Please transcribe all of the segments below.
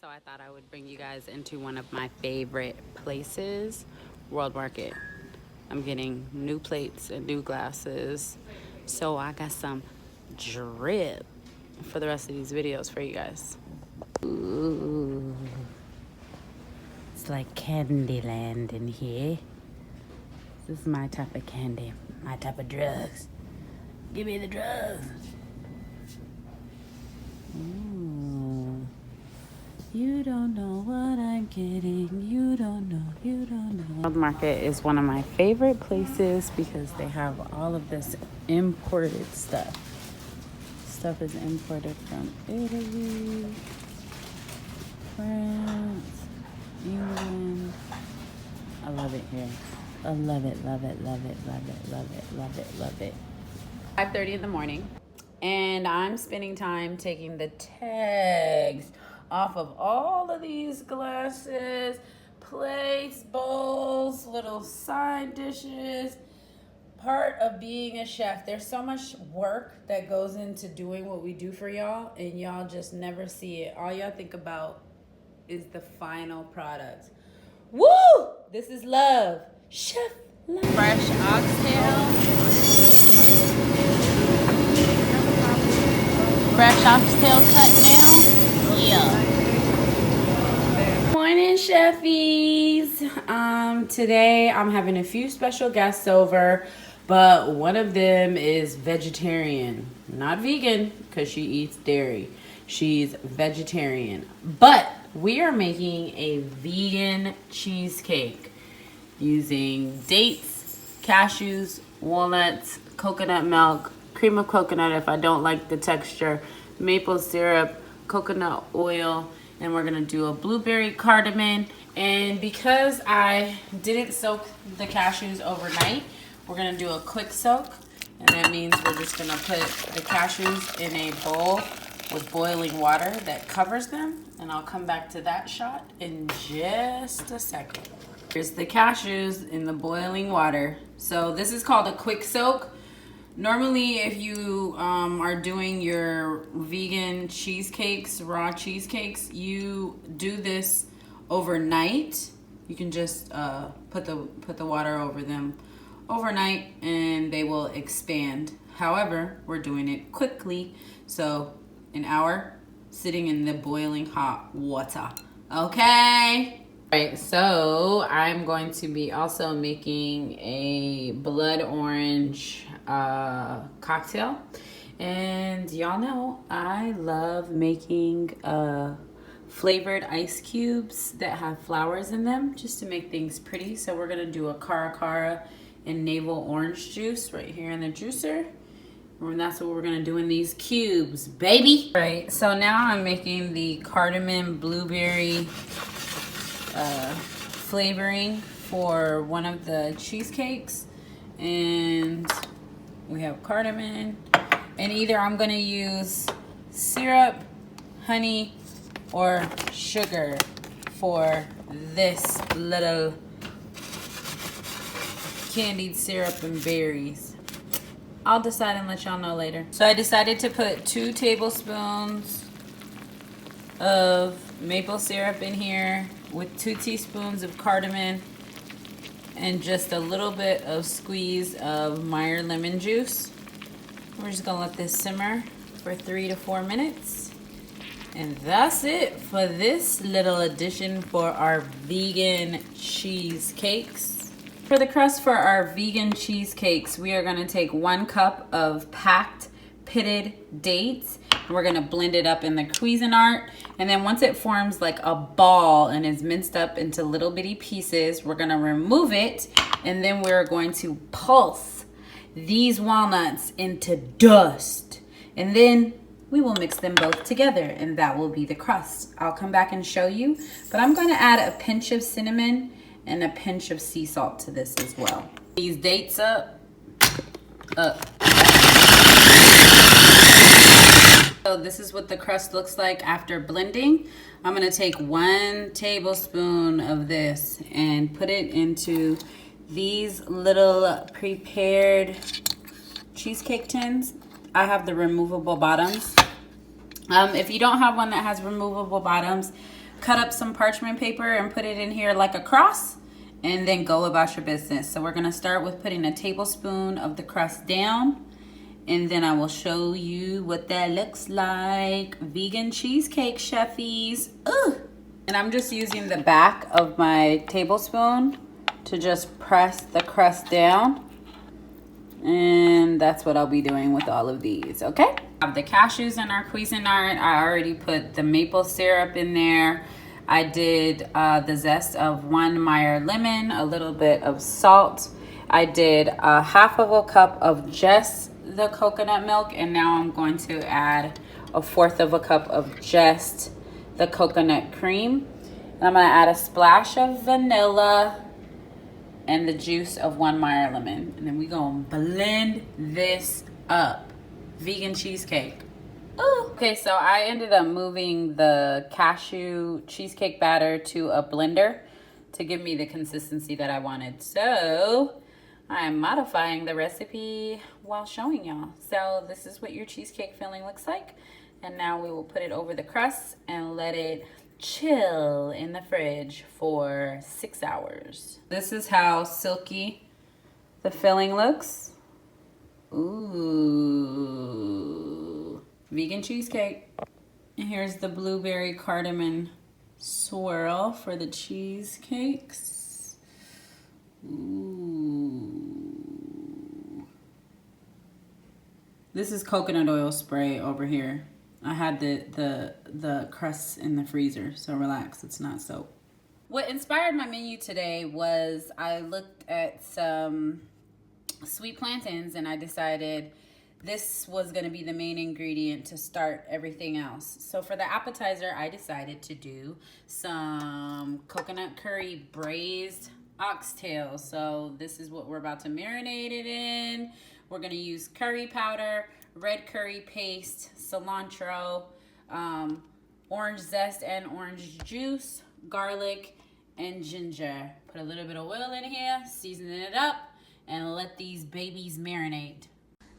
I thought I would bring you guys into one of my favorite places, World Market. I'm getting new plates and new glasses. So I got some drip for the rest of these videos for you guys. Ooh. It's like Candyland in here. This is my type of candy, my type of drugs. Give me the drugs. Ooh. You don't know what I'm getting. You don't know. You don't know. World Market is one of my favorite places because they have all of this imported stuff. Stuff is imported from Italy, France, England. I love it here. I love it, love it, love it, love it, love it, love it, love it. 5:30 in the morning, and I'm spending time taking the tags off of all of these glasses, plates, bowls, little side dishes. Part of being a chef, there's so much work that goes into doing what we do for y'all, and y'all just never see it. All y'all think about is the final product. Woo! This is love. Chef love. Fresh oxtail. Fresh oxtail cut now. Yeah. Morning, cheffies. Today I'm having a few special guests over, but one of them is vegetarian, not vegan, because she eats dairy. She's vegetarian, but we are making a vegan cheesecake using dates, cashews, walnuts, coconut milk, cream of coconut if I don't like the texture, maple syrup, coconut oil, and we're gonna do a blueberry cardamom. And because I didn't soak the cashews overnight, we're gonna do a quick soak, and that means we're just gonna put the cashews in a bowl with boiling water that covers them, and I'll come back to that shot in just a second. Here's the cashews in the boiling water. So this is called a quick soak. Normally, if you are doing your vegan cheesecakes, raw cheesecakes, you do this overnight. You can just put the water over them overnight and they will expand. However, we're doing it quickly, so an hour sitting in the boiling hot water. Okay? Alright, so I'm going to be also making a blood orange cocktail. And y'all know I love making flavored ice cubes that have flowers in them just to make things pretty. So we're gonna do a cara and navel orange juice right here in the juicer. And that's what we're gonna do in these cubes, baby. Right, so now I'm making the cardamom blueberry flavoring for one of the cheesecakes. And we have cardamom, and either I'm gonna use syrup, honey, or sugar for this little candied syrup and berries. I'll decide and let y'all know later. So I decided to put 2 tablespoons of maple syrup in here with 2 teaspoons of cardamom and just a little bit of squeeze of Meyer lemon juice. We're just gonna let this simmer for 3 to 4 minutes. And that's it for this little addition for our vegan cheesecakes. For the crust for our vegan cheesecakes, we are gonna take 1 cup of packed pitted dates. And we're gonna blend it up in the Cuisinart. And then once it forms like a ball and is minced up into little bitty pieces, we're gonna remove it. And then we're going to pulse these walnuts into dust. And then we will mix them both together, and that will be the crust. I'll come back and show you, but I'm gonna add a pinch of cinnamon and a pinch of sea salt to this as well. These dates up. So this is what the crust looks like after blending. I'm gonna take 1 tablespoon of this and put it into these little prepared cheesecake tins. I have the removable bottoms. If you don't have one that has removable bottoms, cut up some parchment paper and put it in here like a cross, and then go about your business. So we're gonna start with putting a tablespoon of the crust down, and then I will show you what that looks like. Vegan cheesecake, cheffies. Ugh. And I'm just using the back of my tablespoon to just press the crust down. And that's what I'll be doing with all of these, okay? I have the cashews in our Cuisinart. I already put the maple syrup in there. I did the zest of 1 Meyer lemon, a little bit of salt. I did a half of a cup of just the coconut milk, and now I'm going to add a 1/4 of a cup of just the coconut cream. And I'm gonna add a splash of vanilla and the juice of 1 Meyer lemon. And then we gonna blend this up. Vegan cheesecake. Ooh. Okay, so I ended up moving the cashew cheesecake batter to a blender to give me the consistency that I wanted. So I am modifying the recipe while showing y'all. So this is what your cheesecake filling looks like. And now we will put it over the crust and let it chill in the fridge for 6 hours. This is how silky the filling looks. Ooh, vegan cheesecake. And here's the blueberry cardamom swirl for the cheesecakes. Ooh. This is coconut oil spray over here. I had the crusts in the freezer, so relax, it's not soap. What inspired my menu today was I looked at some sweet plantains and I decided this was gonna be the main ingredient to start everything else. So for the appetizer, I decided to do some coconut curry braised oxtail. So this is what we're about to marinate it in. We're gonna use curry powder, red curry paste, cilantro, orange zest and orange juice, garlic, and ginger. Put a little bit of oil in here, season it up, and let these babies marinate.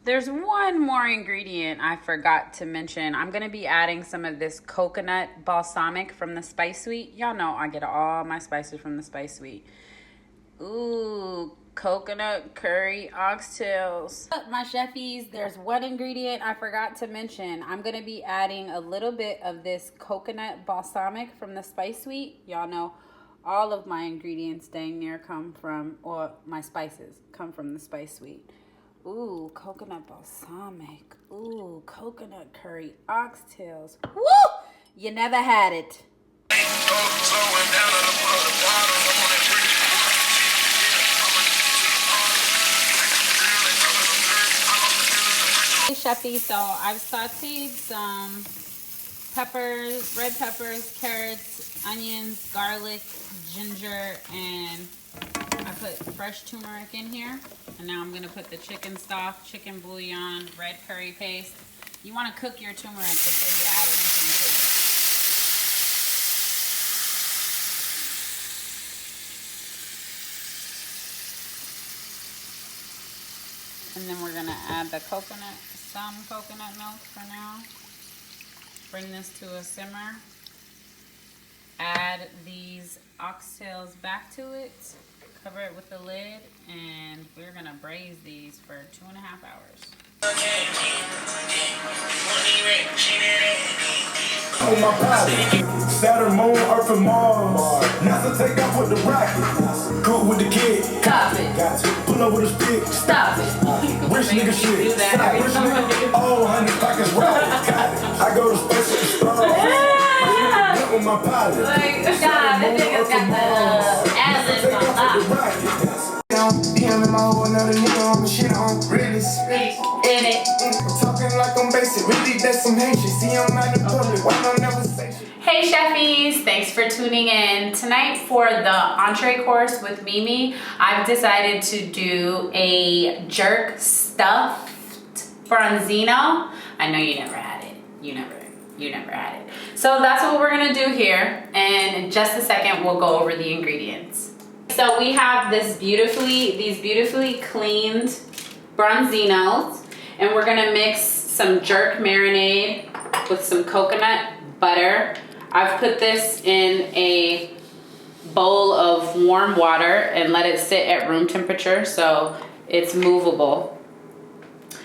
There's one more ingredient I forgot to mention. I'm gonna be adding some of this coconut balsamic from the Spice Suite. Y'all know I get all my spices from the Spice Suite. Ooh, coconut curry oxtails. My cheffies, there's one ingredient I forgot to mention. I'm gonna be adding a little bit of this coconut balsamic from the Spice Suite. Y'all know all of my ingredients dang near come from, or my spices come from the Spice Suite. Ooh, coconut balsamic. Ooh, coconut curry oxtails. Woo! You never had it. Chefy, so I've sauteed some peppers, red peppers, carrots, onions, garlic, ginger, and I put fresh turmeric in here. And now I'm gonna put the chicken stock, chicken bouillon, red curry paste. You wanna cook your turmeric before you add anything to it. And then we're gonna add the coconut, some coconut milk for now. Bring this to a simmer. Add these oxtails back to it. Cover it with the lid, and we're gonna braise these for 2.5 hours. On my body, Saturn, Moon, Earth, and Mars. NASA take off with the rocket. Cool with the kid. Stop it. Got you. Pull up with a stick. Stop it. Rich nigga shit. Stop rich nigga. Oh, honey, pockets right. Got it. I go to space with the stars. With my pilot. Like, God, that nigga's got the ad-libs on top. Him and my whole another nigga on the shit on really spit In it. talking like I'm basic, really that's some hate shit. See I'm out in public, why don't never say shit. Hey cheffies, thanks for tuning in. Tonight for the entree course with MiMi, I've decided to do a jerk stuffed branzino. I know you never had it. You never had it. So that's what we're gonna do here, and in just a second we'll go over the ingredients. So we have these beautifully cleaned branzinos, and we're gonna mix some jerk marinade with some coconut butter. I've put this in a bowl of warm water and let it sit at room temperature so it's movable.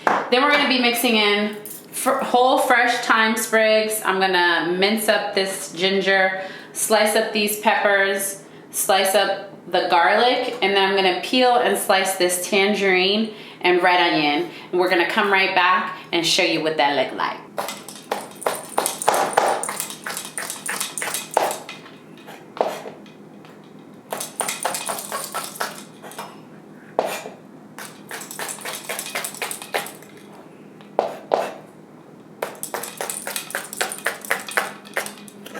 Then we're gonna be mixing in whole fresh thyme sprigs. I'm gonna mince up this ginger, slice up these peppers, slice up the garlic, and then I'm gonna peel and slice this tangerine and red onion. And we're gonna come right back and show you what that look like.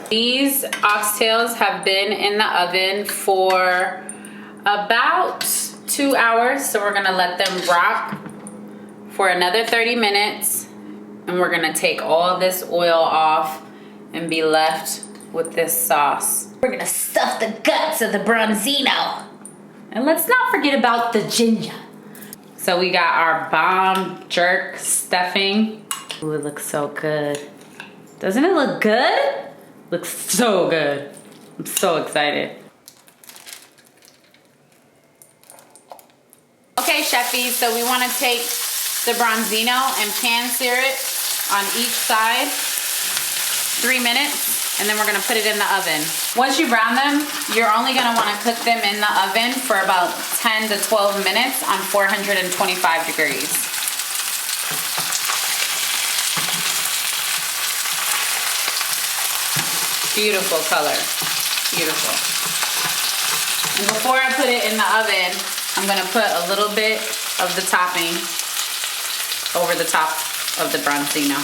These oxtails have been in the oven for about 2 hours, so we're gonna let them rock for another 30 minutes, and we're gonna take all this oil off and be left with this sauce. We're gonna stuff the guts of the branzino. And let's not forget about the ginger. So we got our bomb jerk stuffing. Ooh, it looks so good. Doesn't it look good? Looks so good. I'm so excited. Okay, cheffies, so we want to take the branzino and pan sear it on each side 3 minutes, and then we're gonna put it in the oven. Once you brown them, you're only gonna want to cook them in the oven for about 10 to 12 minutes on 425 degrees. Beautiful color, beautiful. And before I put it in the oven, I'm gonna put a little bit of the topping over the top of the branzino.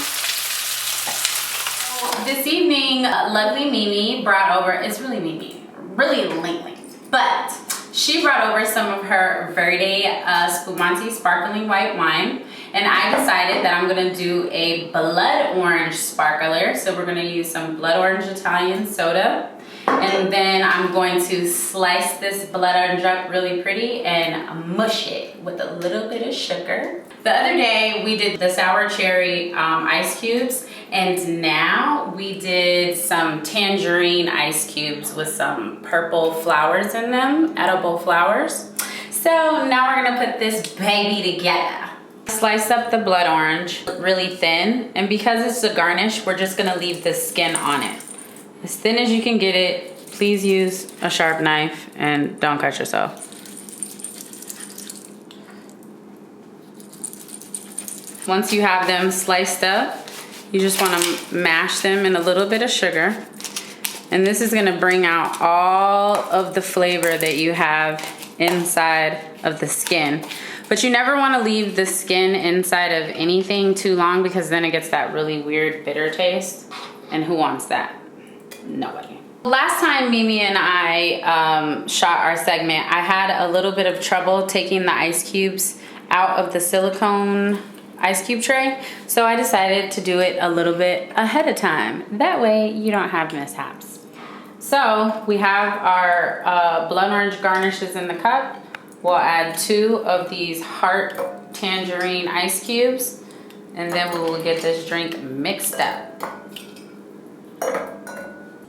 This evening, lovely MiMi brought over, it's really MiMi, really lately, but she brought over some of her Verde Spumante sparkling white wine, and I decided that I'm gonna do a blood orange sparkler. So we're gonna use some blood orange Italian soda, and then I'm going to slice this blood orange up really pretty and mush it with a little bit of sugar. The other day we did the sour cherry ice cubes, and now we did some tangerine ice cubes with some purple flowers in them, edible flowers. So now we're gonna put this baby together. Slice up the blood orange really thin, and because it's a garnish, we're just gonna leave the skin on it. As thin as you can get it. Please use a sharp knife and don't cut yourself. Once you have them sliced up, you just wanna mash them in a little bit of sugar. And this is gonna bring out all of the flavor that you have inside of the skin. But you never wanna leave the skin inside of anything too long, because then it gets that really weird bitter taste. And who wants that? Nobody. Last time MiMi and I shot our segment, I had a little bit of trouble taking the ice cubes out of the silicone ice cube tray. So I decided to do it a little bit ahead of time. That way you don't have mishaps. So we have our blood orange garnishes in the cup. We'll add 2 of these heart tangerine ice cubes, and then we will get this drink mixed up.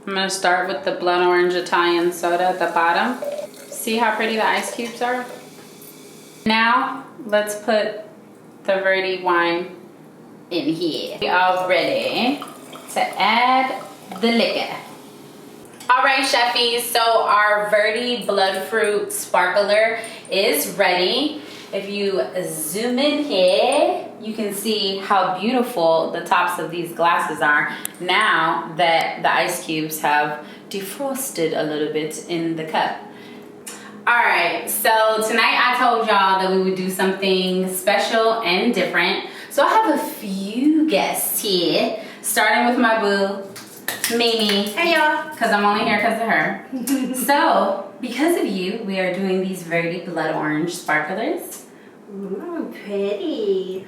I'm gonna start with the blood orange Italian soda at the bottom. See how pretty the ice cubes are? Now, let's put the Verde wine in here. We are ready to add the liquor. All right, cheffies, so our Verde blood fruit sparkler is ready. If you zoom in here, you can see how beautiful the tops of these glasses are now that the ice cubes have defrosted a little bit in the cup. All right, so tonight I told y'all that we would do something special and different. So I have a few guests here, starting with my boo, MiMi. Hey y'all. Because I'm only here because of her. So, because of you, we are doing these Verde blood orange sparklers. Ooh, pretty.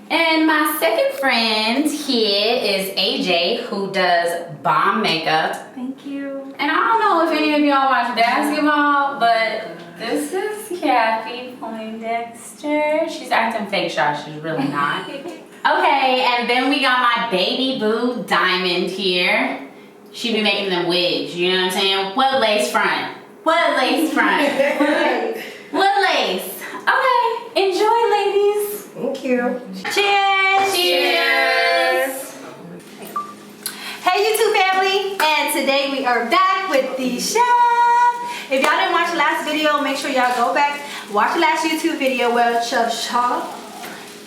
And my second friend here is AJ, who does bomb makeup. Thank you. And I don't know if any of y'all watch basketball, but this is Cappie Pondexter. She's acting fake shy, she's really not. Okay, and then we got my baby boo Diamond here. She be making them wigs, you know what I'm saying? What lace front? What lace front? What lace? Okay, enjoy, ladies. Thank you. Cheers! Cheers! Hey YouTube family, and today we are back with the chef. If y'all didn't watch the last video, make sure y'all go back, watch the last YouTube video where Chef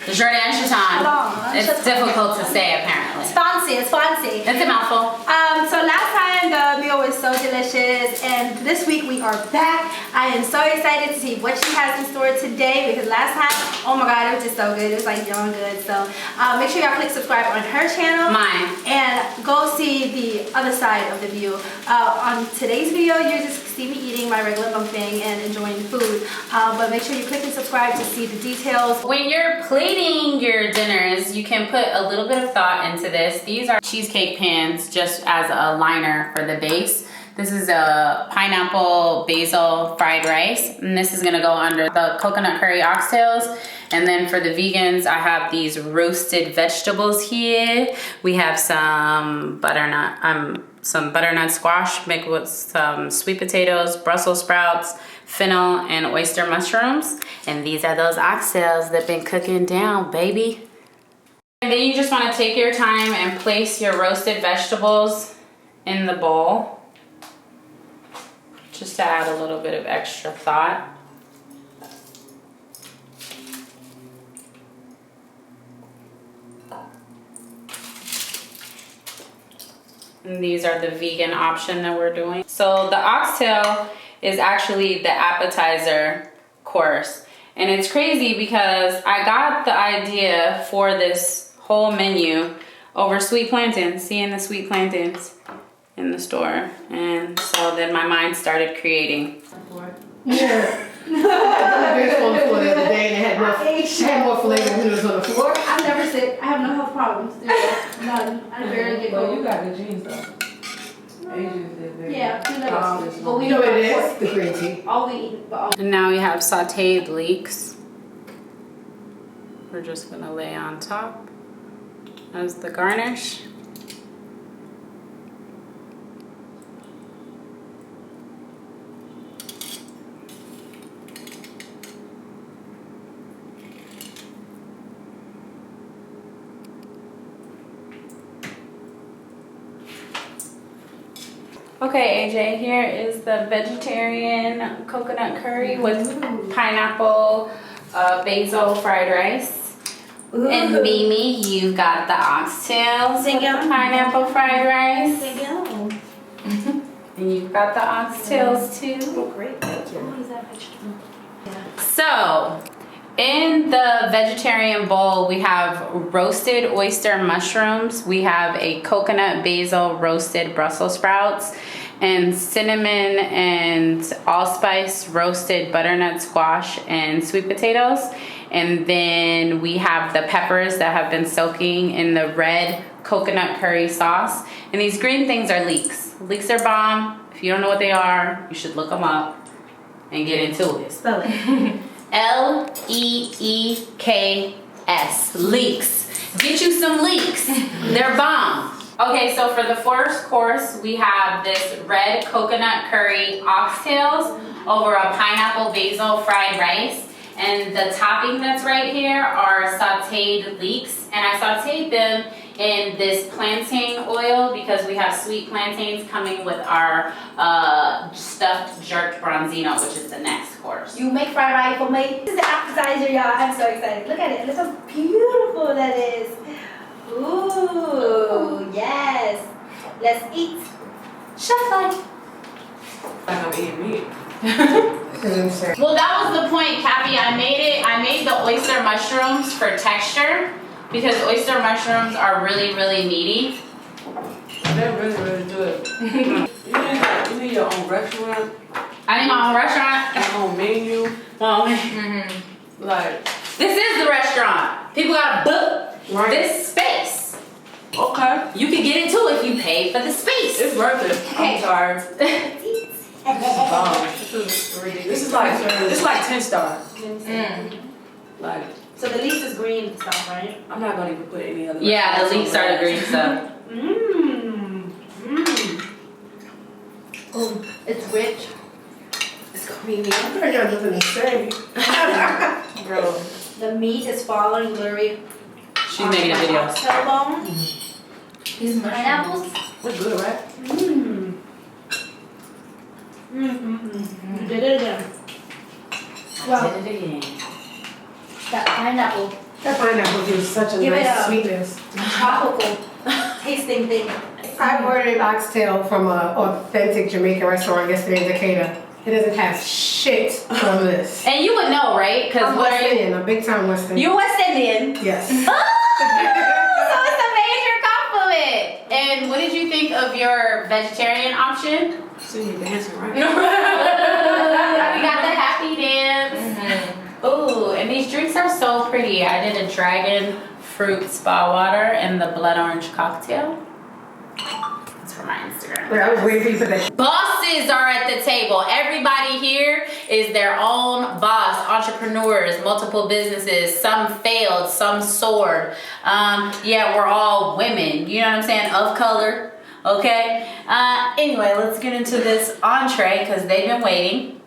Jourdan ChaTaun. It's difficult to say apparently. It's fancy, it's fancy. It's a mouthful. So last time the meal was so delicious, and this week we are back. I am so excited to see what she has in store today, because last time, oh my god, it was just so good. It was like young good. So make sure y'all click subscribe on her channel. Mine. And go see the other side of the view. On today's video, you just see me eating my regular mukbang and enjoying the food. But make sure you click and subscribe to see the details. When you're plating your dinners, you can put a little bit of thought into this. These are cheesecake pans just as a liner for the base. This is a pineapple basil fried rice, and this is gonna go under the coconut curry oxtails. And then for the vegans, I have these roasted vegetables here. We have some butternut squash mixed with some sweet potatoes, Brussels sprouts, fennel, and oyster mushrooms. And these are those oxtails that been cooking down, baby. And then you just want to take your time and place your roasted vegetables in the bowl, just to add a little bit of extra thought. And these are the vegan option that we're doing. So the oxtail is actually the appetizer course. And it's crazy because I got the idea for this whole menu over sweet plantains, seeing the sweet plantains in the store. And so then my mind started creating. Yeah. I was on the floor the other day and it had more flavor when it was on the floor. I'm never sick. I have no health problems. None. I barely get Well, cold. you got the genes though. Asians did very Yeah, but we know what it is, the green tea. all we eat, but all. And now we have sauteed leeks. We're just gonna lay on top as the garnish. Okay, AJ, here is the vegetarian coconut curry with pineapple, basil fried rice. And MiMi, you got the oxtails with the pineapple fried rice. And you've got the oxtails too. Great. What is that vegetable? So, in the vegetarian bowl, we have roasted oyster mushrooms. We have a coconut basil roasted Brussels sprouts, and cinnamon and allspice roasted butternut squash and sweet potatoes. And then we have the peppers that have been soaking in the red coconut curry sauce. And these green things are leeks. Leeks are bomb. If you don't know what they are, you should look them up and get into it. Spell it. L-E-E-K-S. Leeks. Get you some leeks. They're bomb. Okay, so for the first course, we have this red coconut curry oxtails over a pineapple basil fried rice. And the topping that's right here are sauteed leeks. And I sauteed them in this plantain oil because we have sweet plantains coming with our stuffed jerked branzino, which is the next course. You make fried rice for me. This is the appetizer, y'all. I'm so excited. Look at it. Look how beautiful that is. Ooh, yes. Let's eat. Chef life. I'm eating meat. Well, that was the point, Cappie. I made the oyster mushrooms for texture because oyster mushrooms are really, really meaty. They're really, really good. You need your own restaurant, I need my own restaurant. your own menu. Well, Like, this is the restaurant. People gotta book Right. this space. okay. You can get it too if you pay for the space. It's worth it. I'm sorry. This is ridiculous. This is like, it's like 10-star. Like, So the leeks is green stuff, right? I'm not gonna even put any other. Yeah, the leeks are the green stuff. Mmm. Mmm. Oh, it's rich. It's creamy. I got nothing to say. Bro. The meat is falling glittery. She's making a video. Tailbone. These Pineapples. We're good, right? You did it again. Wow. Did it again. That pineapple. That pineapple gives such a Give it nice a- sweetness. Tropical tasting thing. I ordered oxtail from an authentic Jamaican restaurant yesterday in Decatur. It doesn't have shit from this. And you would know, right? Because I'm what West are you? Indian, a big time West Indian. You're West Indian. Yes. So it's a major compliment. And what did you think of your vegetarian option? So you're dancing, right? We got the happy dance. Ooh, and these drinks are so pretty. I did a dragon fruit spa water and the blood orange cocktail. It's for my Instagram. Wait, I was waiting for you to put that. Bosses are at the table. Everybody here is their own boss. Entrepreneurs, multiple businesses. Some failed, some soared. Yeah, we're all women. You know what I'm saying? Of color. Okay. Anyway, let's get into this entree because they've been waiting.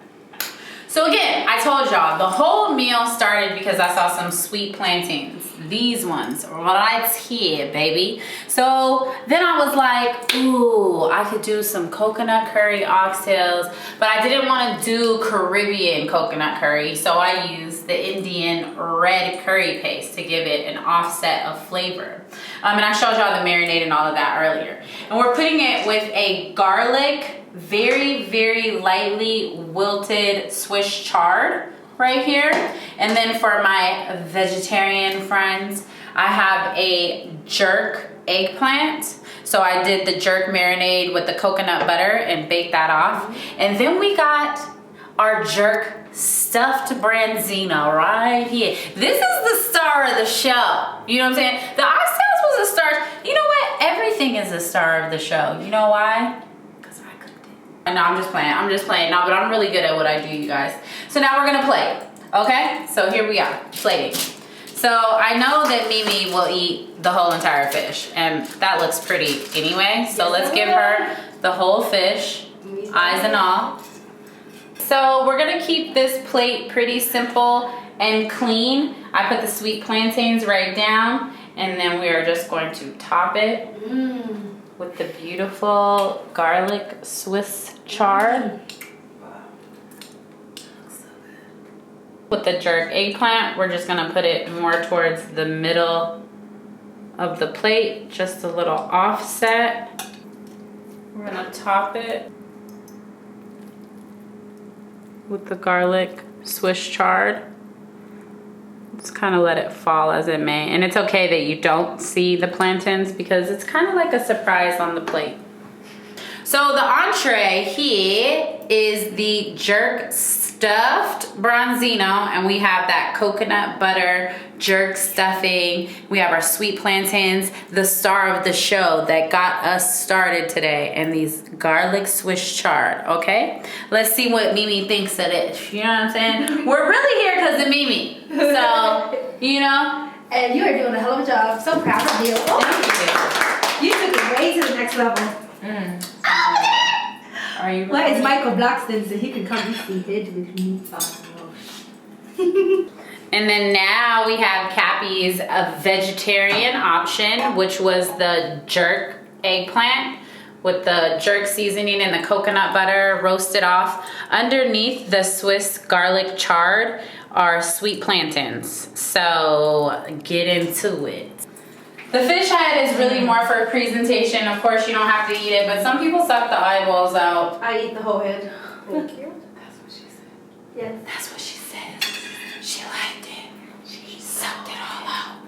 So again, I told y'all the whole meal started because I saw some sweet plantains. These ones right here, baby. So then I was like, ooh, I could do some coconut curry oxtails, but I didn't want to do Caribbean coconut curry, so I used the Indian red curry paste to give it an offset of flavor. And I showed y'all the marinade and all of that earlier. And we're putting it with a garlic, very, very lightly wilted Swiss chard right here. And then for my vegetarian friends, I have a jerk eggplant. So I did the jerk marinade with the coconut butter and baked that off. And then we got our jerk stuffed branzino right here. This is the star of the show. You know what I'm saying? The oxtails was a star. You know what? Everything is a star of the show. You know why? No, I'm just playing. No, but I'm really good at what I do, you guys. So now we're gonna plate. Okay? So here we are, plating. So I know that MiMi will eat the whole entire fish, and that looks pretty anyway. So let's give her the whole fish, eyes and all. So we're gonna keep this plate pretty simple and clean. I put the sweet plantains right down, and then we are just going to top it with the beautiful garlic Swiss chard. With the jerk eggplant, we're just gonna put it more towards the middle of the plate, just a little offset. We're gonna top it with the garlic Swiss chard. Just kind of let it fall as it may. And it's okay that you don't see the plantains because it's kind of like a surprise on the plate. So the entree here is the jerk stuffed branzino, and we have that coconut butter jerk stuffing. We have our sweet plantains, the star of the show that got us started today, and these garlic Swiss chard, okay? Let's see what MiMi thinks of it. You know what I'm saying? We're really here because of MiMi. So, you know. And you are doing a hell of a job. So proud of you. Thank You took it way to the next level. Are you Well, it's ready? Michael Bloxton, so he can come be seated with me. And then now we have Cappie's a vegetarian option, which was the jerk eggplant with the jerk seasoning and the coconut butter roasted off. Underneath the Swiss garlic chard are sweet plantains. So get into it. The fish head is really more for a presentation. Of course, you don't have to eat it, but some people suck the eyeballs out. I eat the whole head. Thank you. That's what she said. Yes. That's what she said. She liked it. She sucked it all out.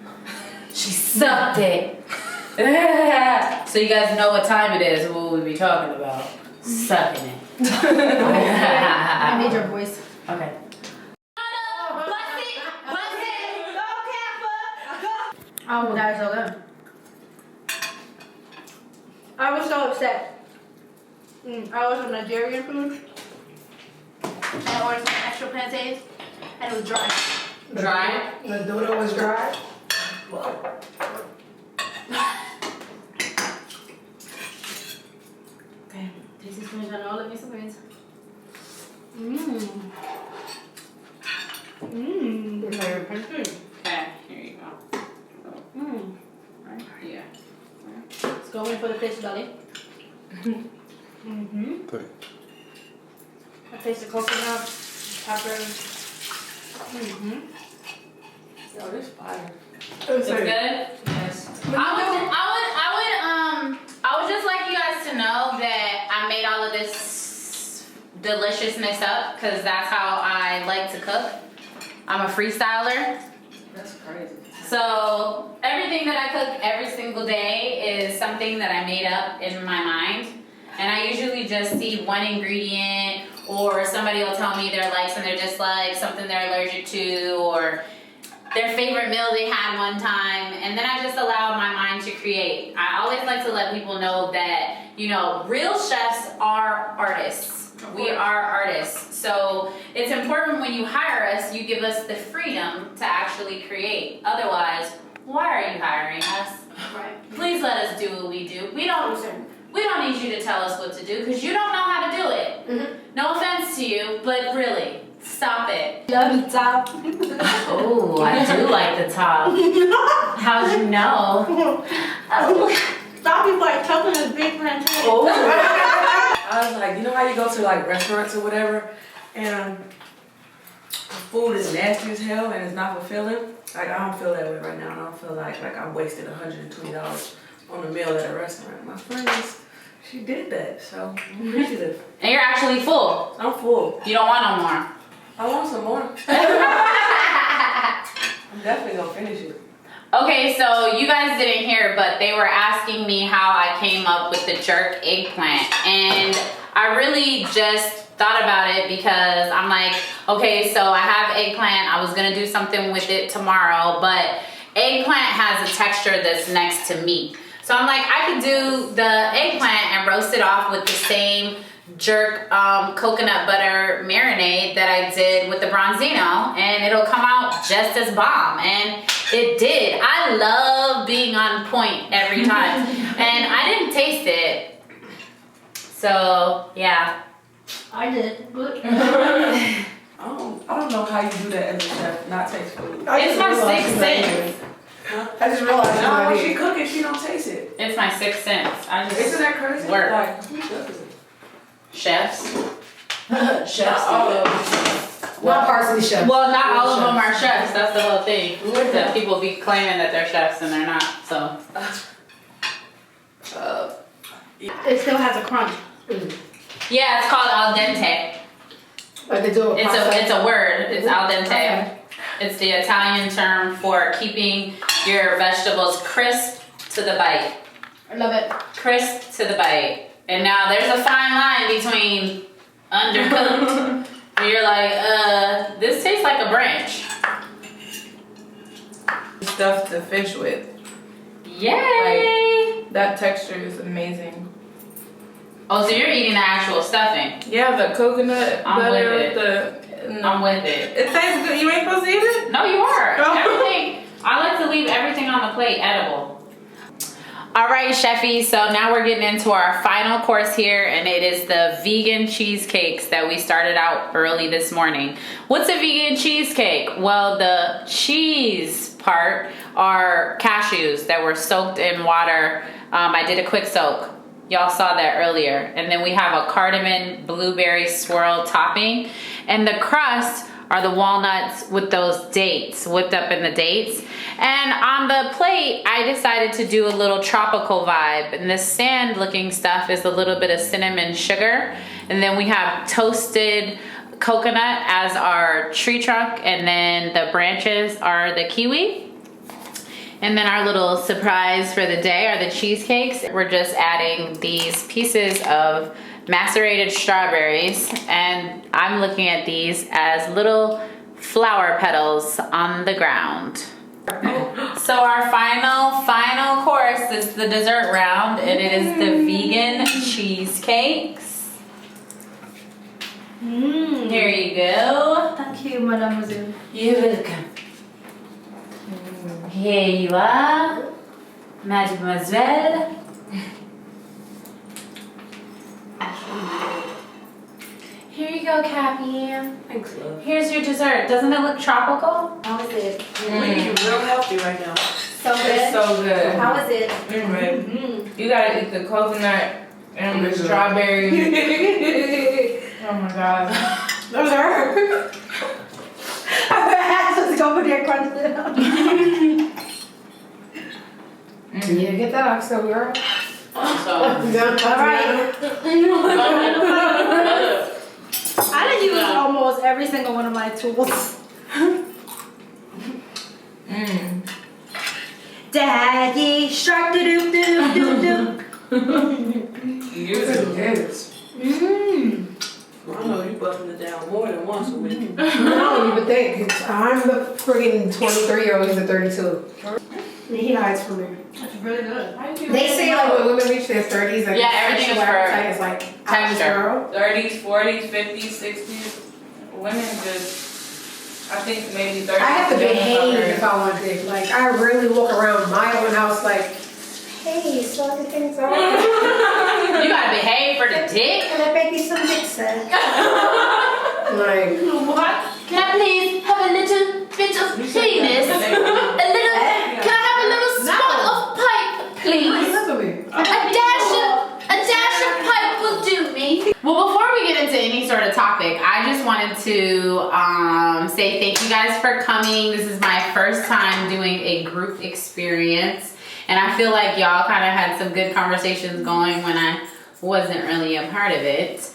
She sucked it. So you guys know what time it is, what we'll be talking about. Sucking it. I made your voice. Okay. Oh, that was so good. I was so upset. I was on Nigerian food. And I ordered some extra plantains. And it was dry. Dry? The dodo was dry. Okay, this is gonna I know, let me surprise. Mmm. Mmm. Okay, here you go. Mmm. Right? Yeah. Let's go in for the fish belly. Mm-hmm. I taste the coconut, peppers. Mm-hmm. Yo, this fire. It's good? Yes. I would just like you guys to know that I made all of this deliciousness up because that's how I like to cook. I'm a freestyler. That's crazy. So everything that I cook every single day is something that I made up in my mind. And I usually just see one ingredient, or somebody will tell me their likes and their dislikes, something they're allergic to, or their favorite meal they had one time, and then I just allow my mind to create. I always like to let people know that, you know, real chefs are artists. We are artists. So it's important when you hire us, you give us the freedom to actually create. Otherwise, why are you hiring us? Right. Please let us do what we do. We don't need you to tell us what to do because you don't know how to do it. Mm-hmm. No offense to you, but really, stop it. Love the top. Oh, I do like the top. How'd you know? Stop you like choking this big plantain. Oh. I was like, you know how you go to like restaurants or whatever, and the food is nasty as hell and it's not fulfilling? Like, I don't feel that way right now. I don't feel like I wasted $120 on a meal at a restaurant. My friend, she did that, so I'm appreciative. And you're actually full. I'm full. You don't want no more. I want some more. I'm definitely gonna finish it. Okay, so you guys didn't hear, but they were asking me how I came up with the jerk eggplant. And I really just thought about it because I'm like, okay, so I have eggplant. I was gonna do something with it tomorrow, but eggplant has a texture that's next to meat. So I'm like, I could do the eggplant and roast it off with the same jerk coconut butter marinade that I did with the branzino, and it'll come out just as bomb. And it did. I love being on point every time. And I didn't taste it. So, yeah. I did. Good. I don't know how you do that as a chef, not taste food. It's my sixth sense. I just realized No, when that. she cooking, she don't taste it. It's my sixth sense. I just Isn't that crazy? work. Like, who does it? Chefs. Chefs. Not parsley chefs. Well, not all of them are chefs. That's the whole thing. That people be claiming that they're chefs and they're not. So. It still has a crunch. Yeah, it's called al dente. Like they do It's a word. It's al dente. Okay. It's the Italian term for keeping your vegetables crisp to the bite. I love it. Crisp to the bite. And now there's a fine line between undercooked. And you're like, this tastes like a branch. Stuff to fish with. Yay! That texture is amazing. Oh, so you're eating the actual stuffing. Yeah, the coconut I'm butter with with I'm with it. It tastes good. You ain't supposed to eat it? No, you are. Oh. Everything. I like to leave everything on the plate edible. All right, cheffies, so now we're getting into our final course here, and it is the vegan cheesecakes that we started out early this morning. What's a vegan cheesecake? Well, the cheese part are cashews that were soaked in water. I did a quick soak. Y'all saw that earlier. And then we have a cardamom blueberry swirl topping, and the crust are the walnuts with those dates, whipped up in the dates. And on the plate, I decided to do a little tropical vibe. And this sand looking stuff is a little bit of cinnamon sugar. And then we have toasted coconut as our tree trunk. And then the branches are the kiwi. And then our little surprise for the day are the cheesecakes. We're just adding these pieces of macerated strawberries, and I'm looking at these as little flower petals on the ground. So our final course is the dessert round, and it is the vegan cheesecakes. Here you go. Thank you, mademoiselle. You're welcome. Here you are, mademoiselle. go, Cappie. Thanks, love. Here's your dessert. Doesn't it look tropical? How is it? We're eating real healthy right now. So It's good. so good. How is it? Right. You gotta eat the coconut and the strawberry. Oh my god. Those are. Our ass was over there crunching it up. Yeah, get that oxtail, girl. So, All right. I done use almost every single one of my tools. Daddy shark doo doo doo doo doo. Years This ago. is I know you busting it down more than once a week. I don't even think. I'm the friggin' 23-year-old. He's a 32. He hides from me. That's really good. They say like when women reach their 30s, like Yeah, everything is sexual for appetite is like texture. 30s, 40s, 50s, 60s. Women just, I think maybe 30s. I have to behave if I I want dick. Like I really walk around my own house like, hey, so the things are. you gotta behave for the dick. Can I make you some dick set? Like What? Can I please have a little bit of penis? Can I have a little spot of pipe, please? listen to me. A dash of pipe will do me. Well, before we get into any sort of topic, I just wanted to say thank you guys for coming. This is my first time doing a group experience, and I feel like y'all kind of had some good conversations going when I wasn't really a part of it.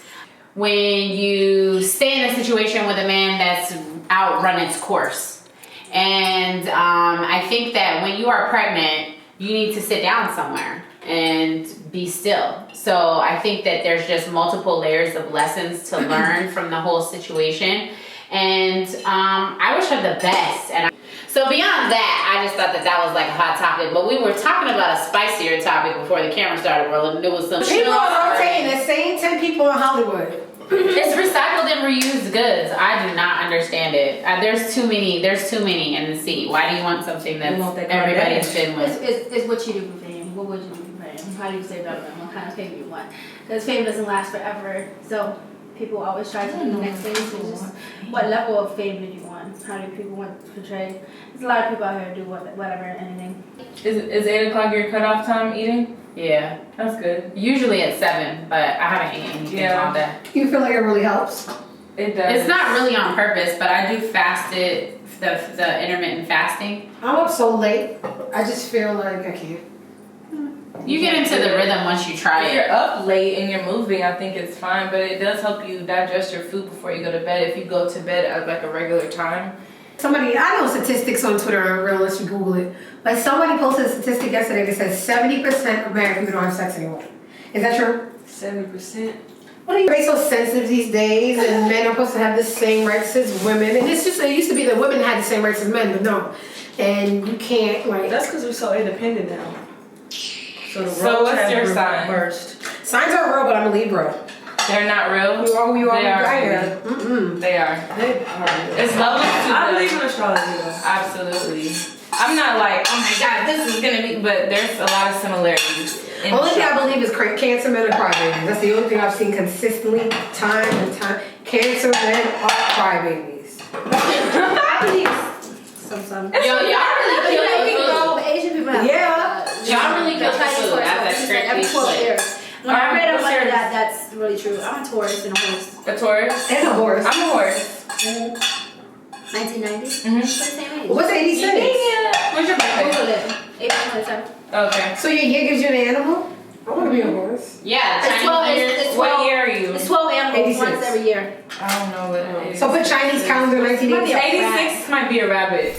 When you stay in a situation with a man that's outrun its course, and I think that when you are pregnant, you need to sit down somewhere and be still. So I think that there's just multiple layers of lessons to learn from the whole situation, and I wish her the best. And so beyond that, I just thought that that was like a hot topic, but we were talking about a spicier topic before the camera started rolling. There was some People are rotating the same 10 people in Hollywood. It's recycled and reused goods. I do not understand it. There's too many in the sea. Why do you want something that everybody's been with? It's what you do for fame. What would you do for fame? How do you stay relevant? What kind of fame you want? Because fame doesn't last forever. So people always try to do the next thing. So just what level of fame did you want? How do people want to portray? There's a lot of people out here who do whatever, anything. Is 8 o'clock your cutoff time eating? Yeah. That's good. Usually at 7, but I haven't eaten anything all day. You feel like it really helps? It does. It's not really on purpose, but I do fasted, the intermittent fasting. I'm up so late. I just feel like I can't. You get into the rhythm once you try If it. you're up late and you're moving, I think it's fine, but it does help you digest your food before you go to bed if you go to bed at like a regular time. Somebody, I know statistics on Twitter aren't real unless you Google it. But somebody posted a statistic yesterday that says 70% of married people don't have sex anymore. Is that true? 70%. What are you so sensitive these days? And men are supposed to have the same rights as women. And it's just, it used to be that women had the same rights as men, but no. And you can't, like. That's because we're so independent now. So the So roles what's have your sign? reversed. Signs are real, but I'm a Libra. They're not real. You are They are. right. Mm-mm. They are. They are. It's lovely to I believe in astrology though. Absolutely. I'm not like, oh my god, this is gonna be, but there's a lot of similarities. in Only thing I astrology. believe is cancer men and crybabies. That's the only thing I've seen consistently, time and time. Cancer men are crybabies. I believe some. Yo, y'all really kill the food. Asian people have. Yeah. Y'all really kill the food. That's a every straight 12 split. years. When I read up what's like yours? that's really true. I'm a Taurus and a horse. A Taurus? And a horse. I'm a horse. 1990. Mhm. We're the same age. What's 86? What's your birthday? Google it. April 27th. Okay. So your year gives you an animal? I want to be a horse. Yeah, It's 12. Chinese New Year's. It's 12. What year are you? It's 12 animals 86. once every year. I don't know what it is. So put Chinese calendar 1986. 86 might be a rabbit.